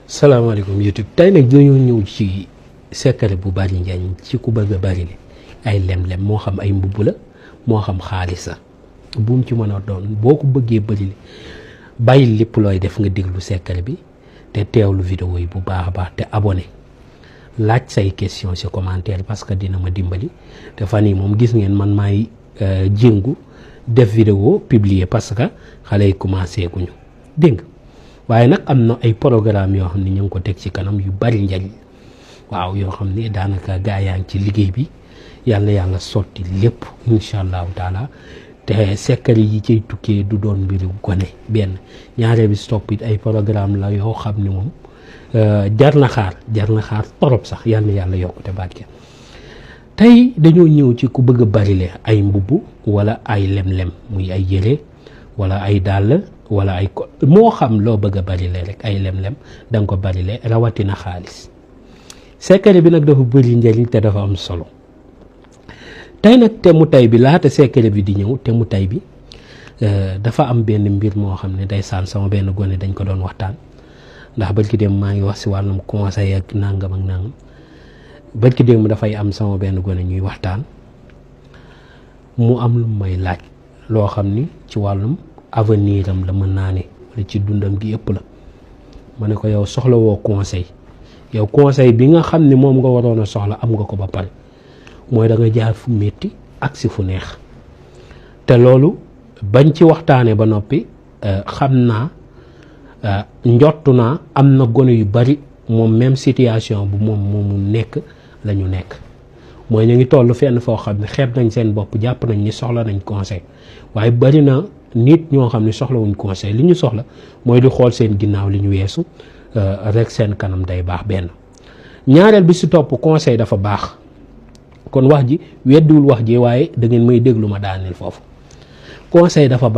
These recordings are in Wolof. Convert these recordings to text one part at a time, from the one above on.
salaamaaleykum YouTube tey nag dañoo ñëw ci secret bu bari njariñ ci ku bëgg a bari le ay lem-lem moo xam ay mbubb la moo xam xaalis la bu mu ci mën a doon boo ko bëggee bari le bàyyi lépp looy def nga déglu secret bi te teewlu vidéo yi bu baax a baax te abonné laaj say question ci commentaire parce que dina ma dimbali te fan yi moom gis ngeen man maay jéngu def vidéo publier parce que xale yi commencé guñu dégg waaye nag am na ay programme yoo xam ne ñu ngi ko teg ci kanam yu bari njariñ waaw yoo xam ne daanaka gaa yaa ngi ci liggéey bi yàlla sotti lépp incha allahu taala te secret yi ciy tukkee du doon mbiru gone benn ñaareel bi stop it ay programme la yoo xam ne moom jar na xaar torop sax yàlla yokk te barke tey dañoo ñëw ci ku bëgg a barile ay mbubb wala ay lem-lem muy ay yére wala ay dàll wala ay ko moo xam loo bëgg a barile rek ay lem-lem da nga ko barile rawatina xaalis secret bi nag dafa bëri njëriñ te dafa am solo tey nag te mu tay bi laata secret bi di ñëw te mu tay bi dafa am benn mbir moo xam ne day saan sama benn gone dañ ko doon waxtaan ndax barki dem maa ngi wax si wàllum conseil ak nangam ak nangam barki dem dafay am sama benn gone ñuy waxtaan mu am lu may laaj loo xam ni ci wàllum avenir am la mën naa ne wala ci dundam gi yëpp la ma ne ko yow soxla woo conseil yow conseil bi nga xam ne moom nga waroon a soxla am nga ko ba pare mooy da nga jaar fu metti ak si fu neex te loolu bañ ci waxtaanee ba noppi xam naa njottu naa am na gone yu bari moom même situation bu moomu nekk la ñu nekk mooy ñu ngi toll fenn foo xam ne xeeb nañ seen bopp jàpp nañ ni soxla nañ conseil waaye bari na nit ñoo xam ne soxlawuñ conseil li ñu soxla mooy di xool seen ginnaaw li ñu weesu rek seen kanam day baax benn ñaareel bi si topp conseil dafa baax kon wax ji weddiwul wax ji waaye da ngeen may déglu ma daaneel foofu conseil dafa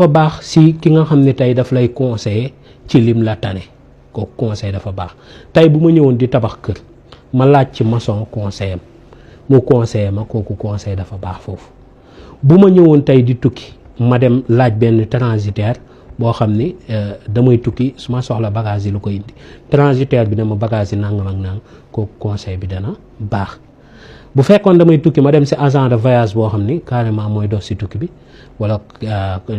baax si ki nga xam ne tey daf lay conseiller ci lim la tane kooku conseil dafa baax tey bu ma ñëwoon di tabax kër ma laaj ci maçon conseil am mu conseiller ma kooku conseil dafa baax foofu bu ma ñëwoon tey di tukki ma dem laaj benn transitaire boo xam ni damay tukki su ma soxla bagage yi lu koy indi transitaire bi dama bagage yi nangam ak nangam kooku conseil bi dana baax bu fekkoon damay tukki ma dem si agent de voyage boo xam ni carrément mooy dox si tukki bi wala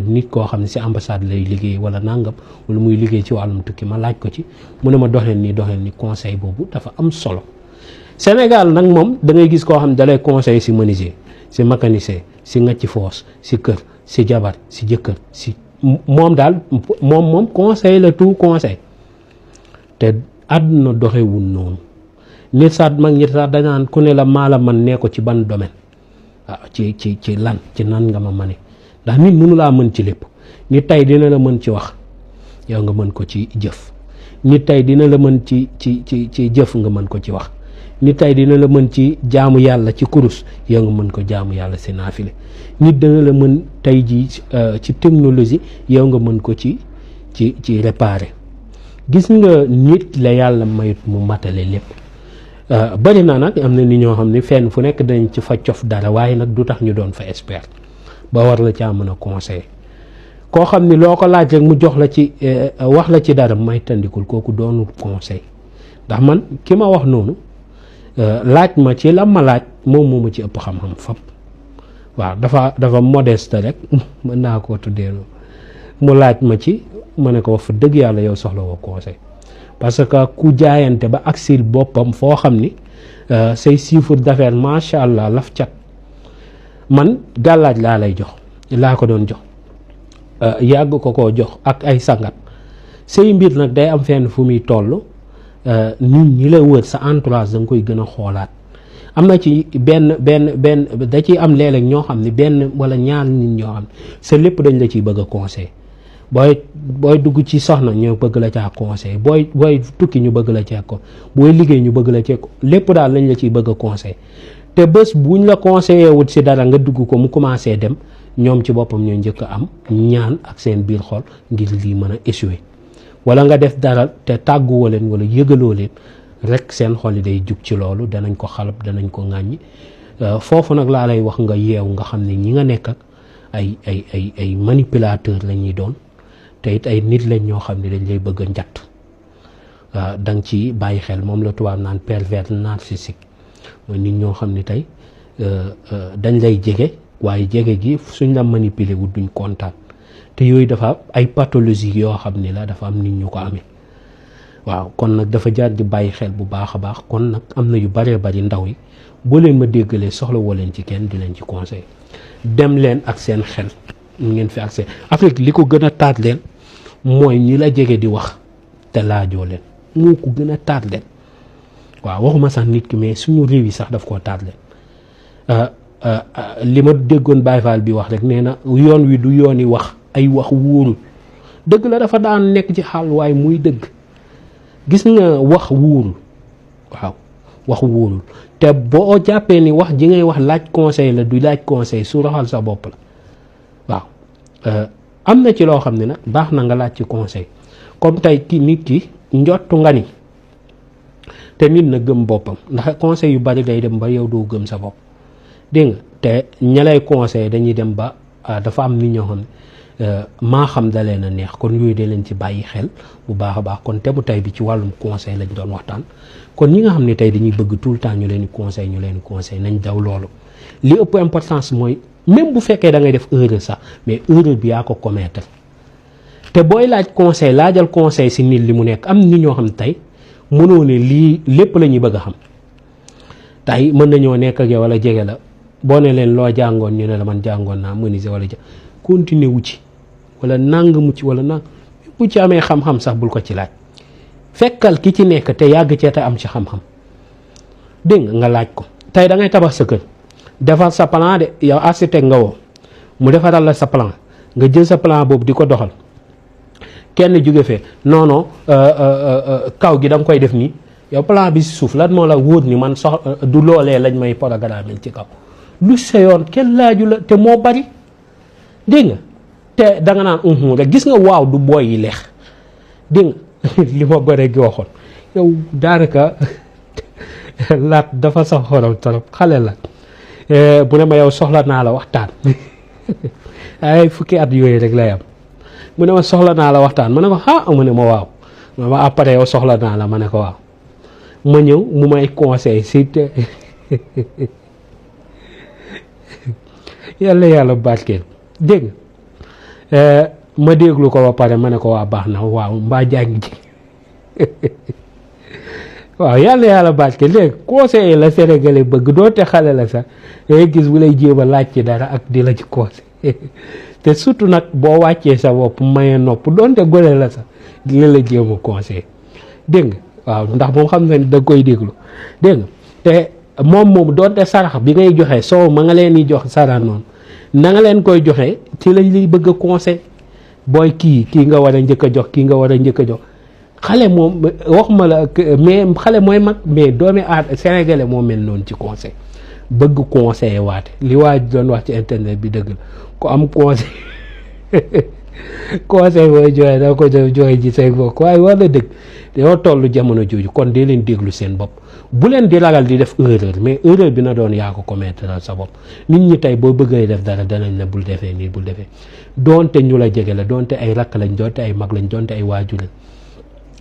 nit koo xam ne si ambassade lay liggéey wala nangam wala muy liggéey ci wàllum tukki ma laaj ko ci mu ne ma doxeel ni conseil boobu dafa am solo Sénégal nag moom da ngay gis koo xam ne da lay conseil si menuisier si mécanicien si ngacci foos si kër si jabar si jëkkër si moom daal moom conseil la tout conseil te àdduna doxewul noonu nit sax mag ñi sax danaan ku ne la maala man nee ko ci ban domaine waaw ci lan ci nan nga ma mane ndax nit mënu laa mën ci lépp nit tey dina la mën ci wax yow nga mën ko ci jëf nit tey dina la mën ci jëf nga mën ko ci wax nit tey dina la mën ci jaamu yàlla ci kurus yow nga mën ko jaamu yàlla si naafile nit dana la mën tey ji ci technologie yow nga mën ko ci réparer gis nga nit la yàlla mayut mu matale lépp bari na nag am na ni ñoo xam ne fenn fu nekk dañ ci fa cof dara waaye nag du tax ñu doon fa expert ba war la caa mën a conseiller koo xam ni loo ko laaj rek mu jox la ci wax la ci dara may tandikul kooku doonul conseil ndax man ki ma wax noonu laaj ma ci la ma laaj moom ma ci ëpp xam-xam fap waaw dafa modeste rek mën naa koo tuddee noonu mu laaj ma ci ma ne ko wax fa dëgg yàlla yow soxla woo conseil parce que ku jaayante ba agsil boppam foo xam ni say chiffre d'affaires macha allah laf cat man gàllaaj laa ko doon jox yàgg ko koo jox ak ay sangat say mbir nag day am fenn fu muy toll nit ñi la wër sa entourage da nga koy gën a xoolaat am na ci benn da ciy am léeg-léeg ñoo xam ne benn wala ñaar nit ñoo xam ne sa lépp dañ la ciy bëgg a conseil booy dugg ci soxna ñu bëgg la caa conseil booy tukki ñu bëgg la caa ko booy liggéey ñu bëgg la caa ko lépp daal lañ la ciy bëgg a conseil te bés buñ la conseillé wut si dara nga dugg ko mu commencé dem ñoom ci boppam ñoo njëkk a am ñaan ak seen biir xol ngir lii mën a échouer wala nga def dara te tàgguwoo leen wala yëgaloo leen rek seen xol yi day jug ci loolu danañ ko xalab danañ ko ŋàññi foofu nag laa lay wax nga yeew nga xam ne ñi nga nekk ak ay manipulateur la ñuy doon te it ay nit lañ ñoo xam ne dañ lay bëgg a njatt da nga ci bàyyi xel. moom la tubaab naan pervers narcissique mooy nit ñoo xam ne tey dañ lay jege waaye jege gi suñ la manipuler wu duñ kontaan te yooyu dafa ay pathologie yoo xam ni la dafa am nit ñu ko amee. waaw kon nag dafa jaar di bàyyi xel bu baax a baax. kon nag am na yu bëree bëri ndaw yi boo leen ma déggalee soxla woo leen ci kenn di leen ci conseil dem leen ak seen xel ngeen fi accès. Afrique li ko gën a taat leen mooy ñi la jege di wax te laajoo leen moo ko gën a taat leen. waaw waxuma sax nit ki mais suñu réew yi sax daf koo taat leen. li ma déggoon Baye Fall bi wax rek nee na yoon wi du yooni wax ay wax wóorul dëgg la dafa daan nekk ci xaal waaye muy dëgg. gis nga wax wóorul. waaw wax wóorul te boo jàppee ni wax ji ngay wax laaj conseil la du laaj conseil su raxal sa bopp la. waaw am na ci loo xam ne nag baax na nga laaj ci conseil comme tey ki nit ki njottu nga ni te nit na gëm boppam ndax conseil yu bari day dem ba yow doo gëm sa bopp dégg nga te ña lay conseil dañuy dem ba dafa am nit ñoo xam ne maa xam da leen a neex kon yooyu de leen ci bàyyi xel bu baax a baax. kon te bu tey bi ci wàllum conseil lañ doon waxtaan kon ñi nga xam ne tey dañuy bëgg tout le temps ñu leen di conseil nañ daw loolu. li ëpp importance mooy même bu fekkee da ngay def erreur sax mais erreur bi yaa ko commettre te booy laaj conseil laajal conseil si nit li mu nekk. am nit ñoo xam tey mënoo ne lii lépp la ñuy bëgg a xam tey mën nañoo nekk ak yow wala jege la boo ne leen loo jàngoon ñu ne la man jàngoon naa menuisier wala continuer wu ci wala nangamu ci wala nang bu ci amee xam-xam sax bul ko ci laaj fekkal ki ci nekk te yàgg cee te am ci xam-xam dégg nga laaj ko. tey da ngay tabax sa kër defar sa plan de yow architecte nga woo mu defaral la sa plan nga jël sa plan boobu di ko doxal kenn jóge fee non kaw gi da nga koy def nii yow plan bi si suuf lan moo la wóor ni man du loolee lañ may programme ci kaw lu sa yoon kenn laaju la te moo bari dégg nga te da nga naan rek gis nga waaw du booy yi leex dégg nga li ma bëre gi waxoon yow daanaka laat dafa sax xorom trop xale la bu ne ma yow soxla naa la waxtaan ay fukki at yooyu rek lay am mu ne ma soxla naa la waxtaan ma ne ko mu ne ma waaw ma après yow soxla naa la ma ne ko waaw ma ñëw mu may conseil si te yàlla barkeel dégg ma déglu ko ba pare ma ne ko waa baax na waaw mbaa jàngi ji waaw yàlla barkeel léegi conseil la Sénégalais bëgg doote xale la sax dangay gis bu lay jéem a laaj ci dara ak di la ci conseil te surtout nag boo wàccee sa bopp maye nopp doonte gone la sax di la jéem a conseil dégg nga waaw ndax moom xam na ni da koy déglu dégg nga te moom doonte sarax bi ngay joxe soo ma nga leen di jox sarax noonu na nga leen koy joxe ci lañ lay bëgg a conseil booy kii nga war a njëkk a jox kii nga war a njëkk a jox xale moom waxuma la mais xale mooy mag mais doomi aat Sénégalais moo mel noonu ci conseil bëgg conseiller waate li waa doon wax ci internet bi dëgg la ku am conseil conseil booy joxe da ko joxe ji say bokk waaye war na dëgg dañoo toll jamono jooju kon dee leen déglu seen bopp bu leen di ragal di def erreur mais erreur bi na doon yaa ko commettre sa bopp. nit ñi tey boo bëggee def dara danañ la bul defee nii bul defee doonte ñu la jege la doonte ay rakk lañ doonte ay mag lañ doonte ay waajur lañ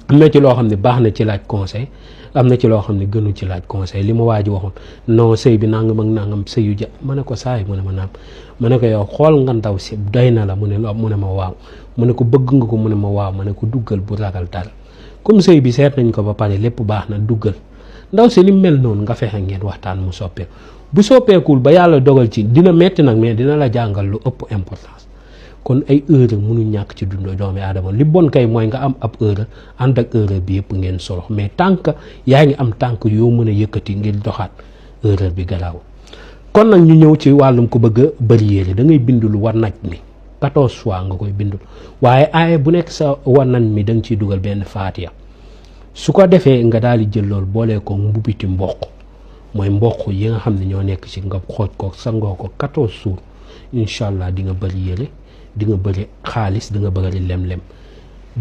am na ci loo xam ne baax na ci laaj conseil am na ci loo xam ne gënu ci laaj conseil li ma waa ji waxoon non sëy bi nangam ak nangam sëyu ja ma ne ko saay mu ne ma naam ma ne ko yow xool nga ndaw si doy na la mu ne ma waaw mu ne ko bëgg nga ko mu ne ma waaw ma ne ko duggal bu ragal dara comme sëy bi seet nañ ko ba pare lépp baax na duggal ndaw si ni mel noonu nga fexe ngeen waxtaan mu soppeeku bu soppeekul ba yàlla dogal ci dina metti nag mais dina la jàngal lu ëpp importance kon ay erreur mënu ñàkk ci dund doomi aadama li bon kay mooy nga am ab erreur ànd ak erreur bi yëpp ngeen solo mais tànk yaa ngi am tànk yoo mën a yëkkati ngir doxaat erreur bi garaaw kon nag ñu ñëw ci wàllum ko bëgg a bëri yére da ngay bind lu war naj mi 14 fois nga koy bindul waaye aaye bu nekk sa war nañ mi da nga ciy dugal benn faatiya su ko defee nga daal di jël loolu boolee ko mbubiti mboq mooy mboq yi nga xam ne ñoo nekk ci nga xooj ko sangoo ko 14 jours incha allah di nga bëri yére di nga bëri xaalis di nga bëri lem-lem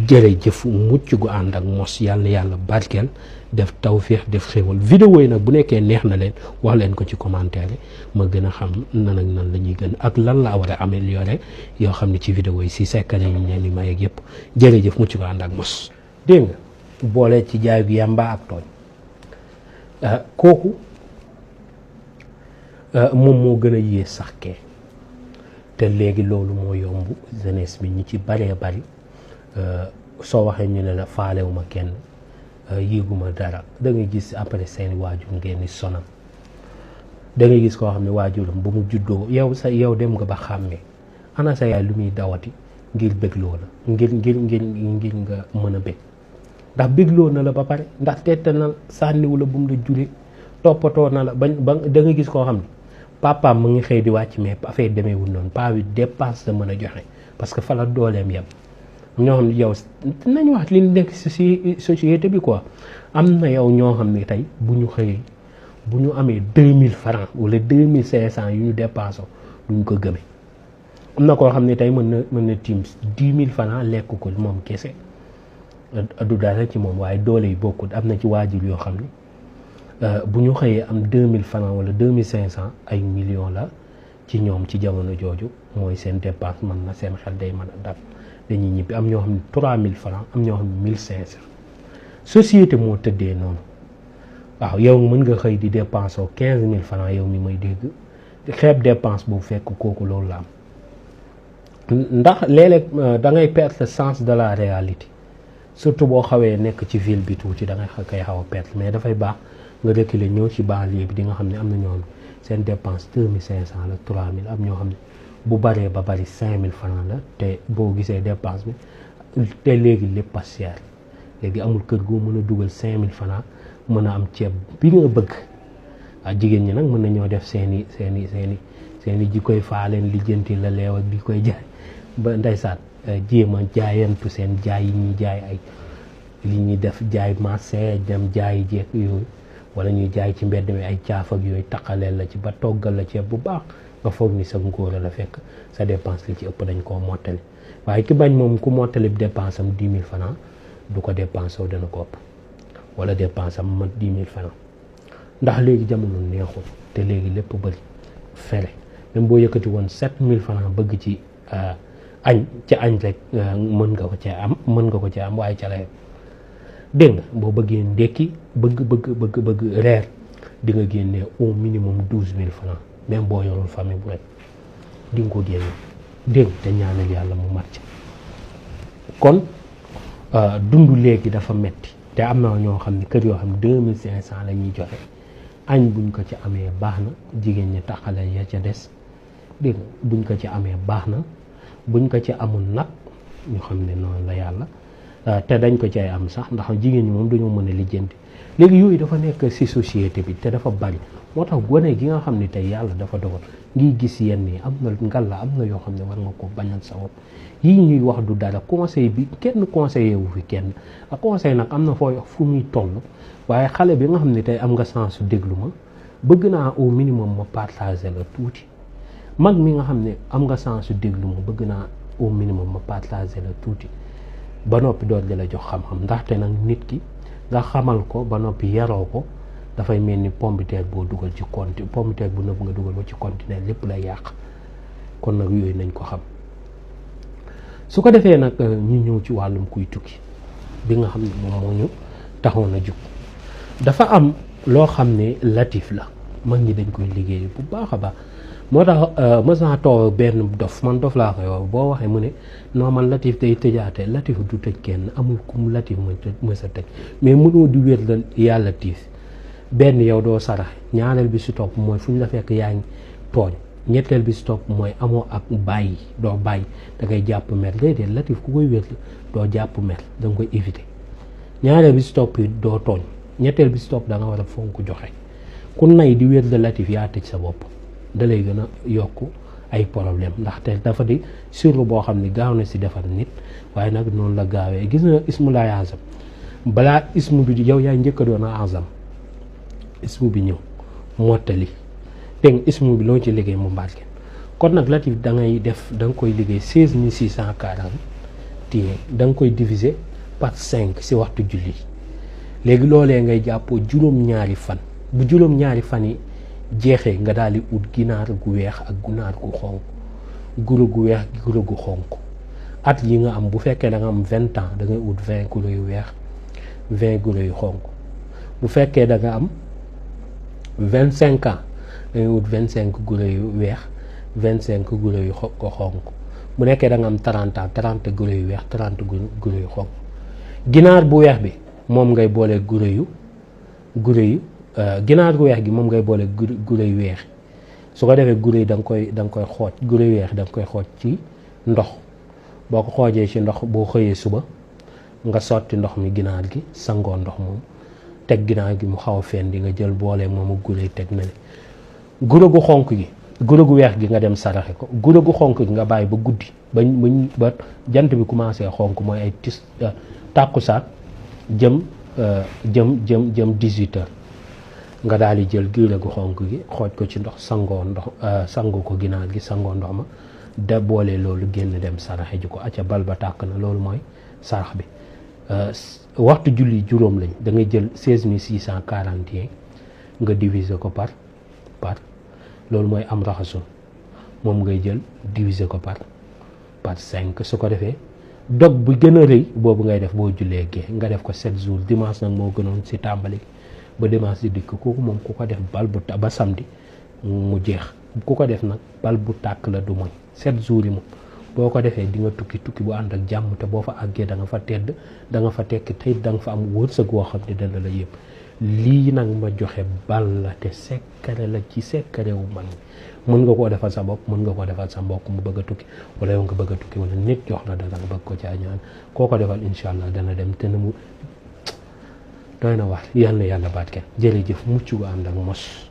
jërëjëf mucc gu ànd ak mos yàlla na yàlla barkeel def tawféex def xéwal vidéo yi nag bu nekkee neex na leen wax leen ko ci commentaire ma gën a xam nan ak nan la ñuy gën ak lan laa war a améliorer yoo xam ne ci vidéo yi si secret yi ñu leen di may ak yëpp jërëjëf mucc gu ànd ak mos dégg nga boole ci jaay bi yàmba ak tooñ kooku moom moo gën a yées sax kee te léegi loolu moo yomb jeunesse bi ñi ci baree bari soo waxee ñu ne la faalewuma kenn yéeguma dara da ngay gis après seeni waajur ngeen ni sonam da ngay gis koo xam ne waajuram ba mu juddoo yow dem nga ba xàmmee ana sa yaay lu muy dawati ngir bégloo la ngir nga mën a bég ndax bégloo na la ba pare ndax tette na sànniwu la bu mu la juree toppatoo na la ba da nga gis koo xam ne papaam mu ngi xëy di wàcc mais affaire demeewul noonu paa bi dépense la mën a joxe parce que fa la dooleem yem ñoo xam ne yow nañ wax li nekk ci société bi quoi am na yow ñoo xam ne tey bu ñu xëyee bu ñu amee 2000 francs wala 2500 yu ñu dépensé duñ ko gëmee am na koo xam ne tey mën na tiim 10 000 francs lekk ko moom kese du dara ci moom waaye doole yi bokkut am na ci waajur yoo xam ne bu ñu xëyee am 2000 francs wala 2500 ay millions la ci ñoom ci jamono jooju mooy seen dépense mën na seen xel day mën a dal dañuy ñibbi am ñoo xam ne 3000 francs am ñoo xam ne 1500 société moo tëddee noonu waaw yow mën nga xëy di dépense 15000 francs yow mi may dégg xeeb dépense boobu fekk kooku loolu la am ndax léeg-léeg da ngay perdre sens de la réalité surtout boo xawee nekk ci ville bi tuuti da ngay koy xaw a perdre mais dafay baax nga reculer ñëw ci banlieue bi di nga xam ne am na ñoo xam ne seen dépense 2500 la 3000 am ñoo xam ne bu baree ba bari 5000 francs la te boo gisee dépense bi te léegi lépp a cher léegi amul kër goo mën a dugal 5000 francs mën a am ceeb bi nga bëgg jigéen ñi nag mën na ñoo def seeni ji koy faaleen lijjanti la leew ak di koy jaay ba ndeysaan jéem a jaayantu seen jaay yi ñuy jaay ay li ñuy def jaay marché dem jaay jeeg yooyu wala ñuy jaay ci mbedd mi ay caaf ak yooyu taqaleel la ci ba toggal la ceeb bu baax nga foog ni sa ngóor la fekk sa dépense li ci ëpp dañ koo mottali waaye ki bañ moom ku mottali dépense am 10 000 francs du ko dépensé dana ko ëpp wala dépense am mat 10 000 francs ndax léegi jamono neexul te léegi lépp bëri fere même boo yëkkati woon 7000 francs bëgg ci añ ca añ rek mën nga ko cee am waaye ca la dégg nga boo bëggee ndekki bëgg reer di nga génnee au minimum 12000 francs même boo yorul famille bu rek di nga ko génne dégg te ñaanal yàlla mu mat ci kon dund léegi dafa metti te am na ñoo xam ne kër yoo xam ne 2500 la ñuy joxe añ buñ ko ci amee baax na jigéen ñi taxale ya ca des dégg nga buñ ko ci amee baax na buñ ko ci amul nag ñu xam ne noonu la yàlla te dañ ko ci am sax ndax jigéen ñi moom dañoo mën a lijjanti léegi yooyu dafa nekk ci société bi te dafa bari moo tax gone gi nga xam ne tey yàlla dafa dogal ngi gis yenn yi am na ngalla am na yoo xam ne war nga ko bañal sa bopp yii ñuy wax du dara conseil bi kenn conseillé wu fi kenn ak conseil nag am na fu muy toll waaye xale bi nga xam ne tey am nga sens su déglu ma bëgg naa au minimum ma partager la tuuti mag mi nga xam ne am nga sens su déglu ma bëgg naa au minimum ma partager la tuuti ba noppi doon di la jox xam-xam ndaxte nag nit ki nga xamal ko ba noppi yaroo ko dafay mel ni pombiteer boo dugal ci conti pombiteer bu nëbb nga dugal ko ci conteneur lépp lay yàq kon nag yooyu nañ ko xam su ko defee nag ñu ñëw ci wàllum kuy tukki bi nga xam ne moom moo ñu taxoon a jug dafa am loo xam ne latif la mag ñi dañ koy liggéey bu baax a baax moo tax mës naa toog benn dof man dof laa koy wax boo waxee mu ne non man latif day tëjaate latif du tëj kenn amul kum latif mës a tëj mais mënoo di wér la yàlla tiif benn yow doo saraxe ñaareel bi si topp mooy fu ñu la fekk yaa ngi tooñ ñetteel bi si topp mooy amoo ak bàyyi doo bàyyi da ngay jàpp mer déedéet latif ku koy wér doo jàpp mer da nga koy éviter ñaareel bi si topp doo tooñ ñetteel bi si topp da nga war a fonk joxe ku nay di wér la latif yaa tëj sa bopp da lay gën a yokk ay problème ndaxte dafa di sirru boo xam ne gaaw na si defar nit waaye nag noonu la gaawee gis nga ismu laay azam balaa ismu bi yow yaay njëkk a doon a azam ismu bi ñëw mottali dégg nga ismu bi loo ci liggéey mu mbarke kon nag latif da ngay def da nga koy liggéey 16640 tiye da nga koy diviser par 5 si waxtu julli léegi loolee ngay jàppoo juróom-ñaari fan bu juróom-ñaari fan yi jeexee nga daal di ut ginaar gu weex ak ginaar gu xonk guro gu weex guro gu xonk at yi nga am bu fekkee da nga am 20 ans da ngay ut 20 guro yu weex 20 guro yu xonk. bu fekkee da nga am 25 ans da ngay wut 25 guro yu weex 25 guro yu xonk. bu nekkee da nga am 30 ans 30 guro yu weex 30 guro yu xonk. ginaar bu weex bi moom ngay boole guro yu ginaar gu weex gi moom ngay boole guro yu weex. su ko defee guro yi da nga koy xooj guro yu weex da nga koy xooj ci ndox boo ko xoojee ci ndox boo xëyee suba nga sotti ndox mi ginaar gi sangoo ndox moom teg ginaar gi mu xaw a fen di nga jël boole moom ak guro yi teg na le guro gu xonk gi guro gu weex gi nga dem saraxe ko guro gu xonk gi nga bàyyi ba guddi ba jant bi commencé xonk mooy ay tàkkusaan jëm 18 heures nga daal di jël guro gu xonk gi xooj ko ci ndox sangoo ko ginaar gi sangoo ndox ma da boole loolu génn dem saraxe ji ko acca bal ba tàkk na loolu mooy sarax bi. waxtu julli juróom lañ da ngay jël 16641 nga diviser ko par loolu mooy am raxasul moom ngay jël diviser ko par 5 su ko defee dog bu gën a rëy boobu ngay def boo jullee gee nga def ko 7 jours dimanche nag moo gënoon si tàmbali ba dimanche di dikk kooku moom ku ko def ba samedi mu jeex ku ko def nag bal bu tàkk la du mooy 7 jours yi moom boo ko defee di nga tukki bu ànd ak jàmm te boo fa àggee da nga fa tedd da nga fa tekki te da nga fa am wërsëg woo xam ne dana la yëpp lii nag ma joxe bal la te sekkare la ci sekkare wu man mën nga koo defal sa bopp mën nga koo defal sa mbokk mu bëgg a tukki wala yow nga bëgg a tukki wala nit jox la dara nga bëgg ko caa ñaan koo ko defal incha allah dana dem te na mu doy na wax yal na yàlla baat kenn jërëjëf mucc gu ànd ak mos